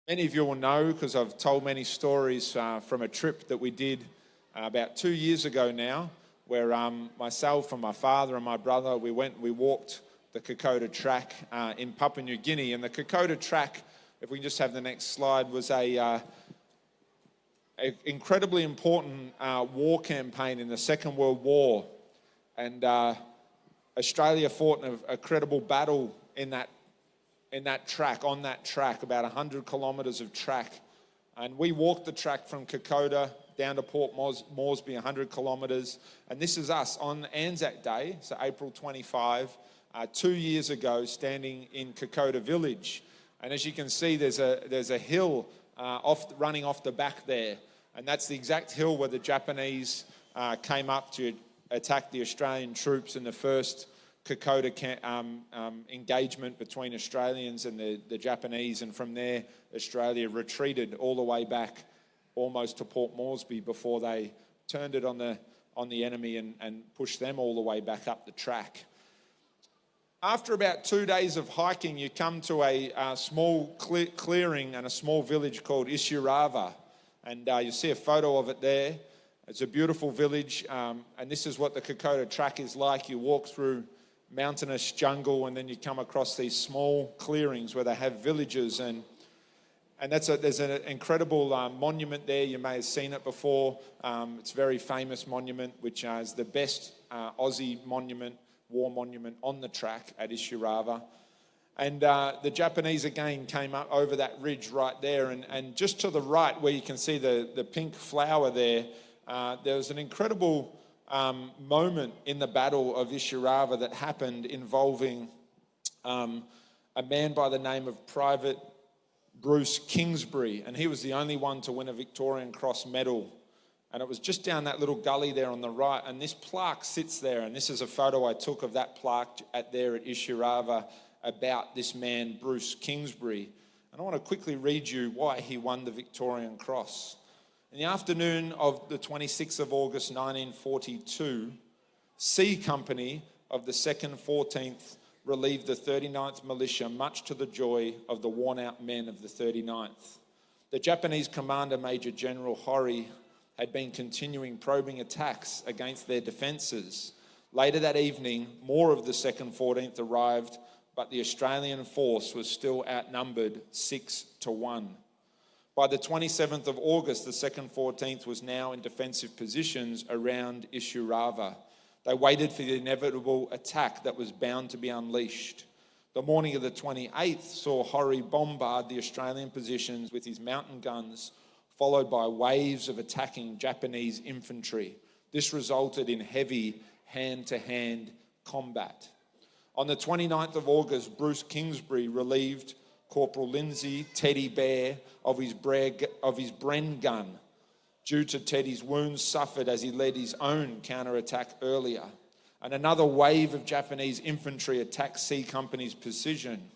Many of you will know, because I've told many stories from a trip that we did about 2 years ago now, where myself and my father and my brother, we walked the Kokoda Track in Papua New Guinea. And the Kokoda Track, if we can just have the next slide, was a incredibly important war campaign in the Second World War. And Australia fought a credible battle in that track, on that track, about 100 kilometres of track. And we walked the track from Kokoda down to Port Moresby, 100 kilometres. And this is us on Anzac Day, so April 25, 2 years ago, standing in Kokoda village. And as you can see, there's a hill running off the back there. And that's the exact hill where the Japanese came up to attack the Australian troops in the first Kokoda engagement between Australians and the Japanese, and from there Australia retreated all the way back almost to Port Moresby before they turned it on the enemy and pushed them all the way back up the track. After about 2 days of hiking, you come to a small clearing and a small village called Isurava, and you see a photo of it there. It's a beautiful village, and this is what the Kokoda Track is like. You walk through mountainous jungle, and then you come across these small clearings where they have villages, and there's an incredible monument there. You may have seen it before. It's a very famous monument, which is the best Aussie monument, war monument on the track at Isurava. And the Japanese again came up over that ridge right there, and just to the right where you can see the pink flower there, there was an incredible moment in the Battle of Isurava that happened involving a man by the name of Private Bruce Kingsbury, and he was the only one to win a Victorian Cross medal. And it was just down that little gully there on the right, and this plaque sits there, and this is a photo I took of that plaque there at Isurava about this man, Bruce Kingsbury. And I want to quickly read you why he won the Victorian Cross. In the afternoon of the 26th of August 1942, C Company of the 2nd 14th relieved the 39th Militia, much to the joy of the worn-out men of the 39th. The Japanese commander, Major General Hori, had been continuing probing attacks against their defences. Later that evening, more of the 2nd 14th arrived, but the Australian force was still outnumbered 6-1. By the 27th of August, the 2nd 14th was now in defensive positions around Isurava. They waited for the inevitable attack that was bound to be unleashed. The morning of the 28th saw Hori bombard the Australian positions with his mountain guns, followed by waves of attacking Japanese infantry. This resulted in heavy hand-to-hand combat. On the 29th of August, Bruce Kingsbury relieved Corporal Lindsay Teddy Bear of his Bren gun due to Teddy's wounds suffered as he led his own counterattack earlier. And another wave of Japanese infantry attacked C Company's position.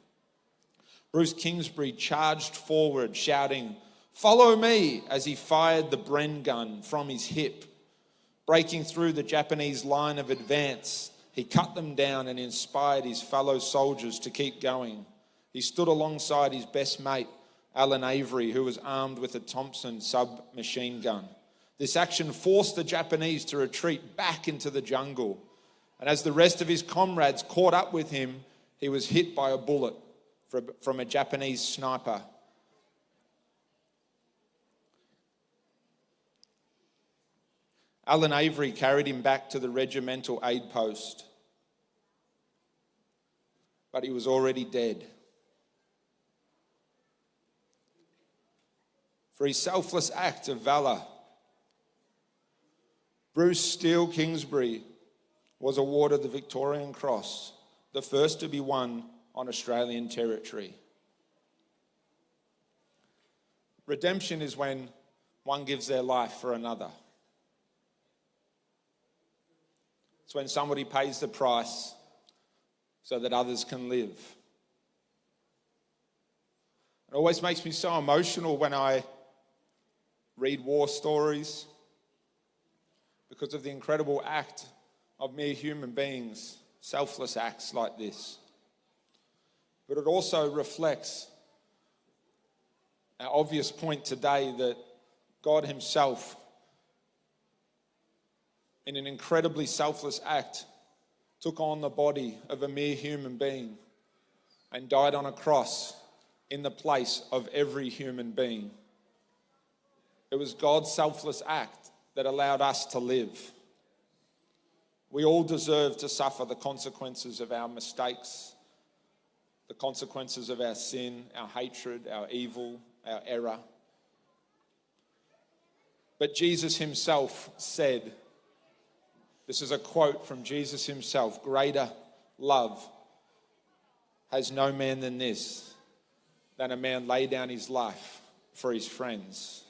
Bruce Kingsbury charged forward, shouting, "Follow me," as he fired the Bren gun from his hip. Breaking through the Japanese line of advance, he cut them down and inspired his fellow soldiers to keep going. He stood alongside his best mate, Alan Avery, who was armed with a Thompson submachine gun. This action forced the Japanese to retreat back into the jungle. And as the rest of his comrades caught up with him, he was hit by a bullet from a Japanese sniper. Alan Avery carried him back to the regimental aid post, but he was already dead. For his selfless act of valour, Bruce Steele Kingsbury was awarded the Victorian Cross, the first to be won on Australian territory. Redemption is when one gives their life for another. It's when somebody pays the price so that others can live. It always makes me so emotional when I read war stories because of the incredible act of mere human beings, selfless acts like this. But it also reflects Our obvious point today that God himself, in an incredibly selfless act, took on the body of a mere human being and died on a cross in the place of every human being. It was God's selfless act that allowed us to live. We all deserve to suffer the consequences of our mistakes, the consequences of our sin, our hatred, our evil, our error. But Jesus himself said, this is a quote from Jesus himself, "Greater love has no man than this, than a man lay down his life for his friends."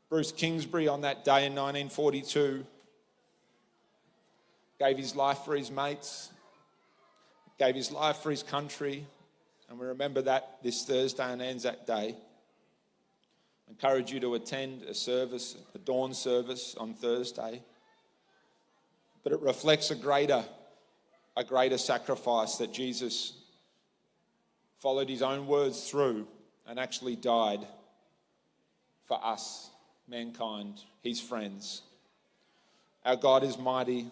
Bruce Kingsbury on that day in 1942 gave his life for his mates, gave his life for his country, and we remember that this Thursday on Anzac Day. I encourage you to attend a service, a dawn service on Thursday. But it reflects a greater sacrifice, that Jesus followed his own words through and actually died for us, mankind, his friends. Our God is mighty,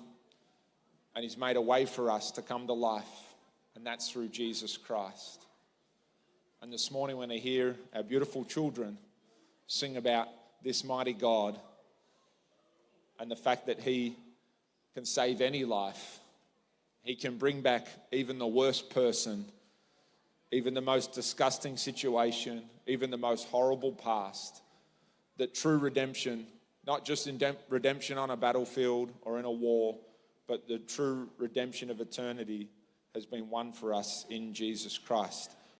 and he's made a way for us to come to life, and that's through Jesus Christ. And this morning when I hear our beautiful children sing about this mighty God and the fact that he can save any life, he can bring back even the worst person, even the most disgusting situation, even the most horrible past, that true redemption, not just redemption on a battlefield or in a war, but the true redemption of eternity has been won for us in Jesus Christ.